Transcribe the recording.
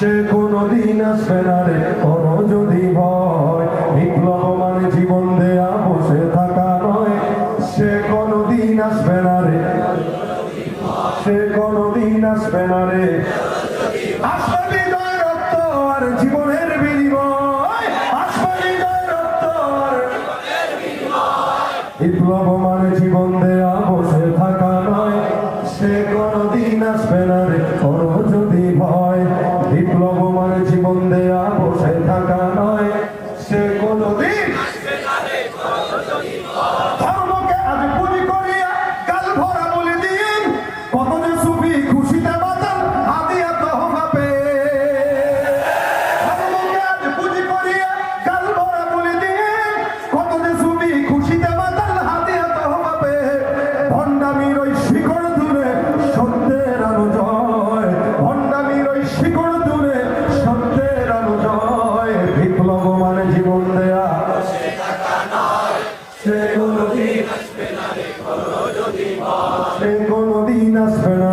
সে কোনদিন আসবে না রে করো যদি ভয়। বিপ্লব মানে জীবন দেয়া বসে থাকা নয়। সে কোনদিন আসবে না রে, সে কোনদিন আসবে না রে। আসবে বিজয় রক্ত আর জীবনের বিনিময়, আসবে বিজয় রক্ত আর বিপ্লব মানে জীবন দেয়া বসে থাকা নয়। সে কোনদিন আসবে না রে করো যদি ভয়। বিপ্লব মানে জীবন দেয়া বসে থাকা নয়। সে কোনদিন ধর্মকে আজ পুঁজি করিয়া কাল ভরা বলে দিয়ে কত যে সুফি খুশিতে মাতাল হাতিয়া তহফা পেয়ে। ধর্মকে আজ পুঁজি করিয়া কাল ভরা বলে দিয়ে কত যে সুফি খুশিতে মাতাল হাতিয়া তহফা পেয়ে। ভণ্ডামির ওই শিকড় দূরে সত্যের আলো জয়, ভণ্ডামির ওই শিকড় দূরে সত্যের আলো জয়। বিপ্লব মানে জীবন দেয়া সে কোনদিন আসবে না রে করো যদি ভয়। সে কোনদিন আসবে না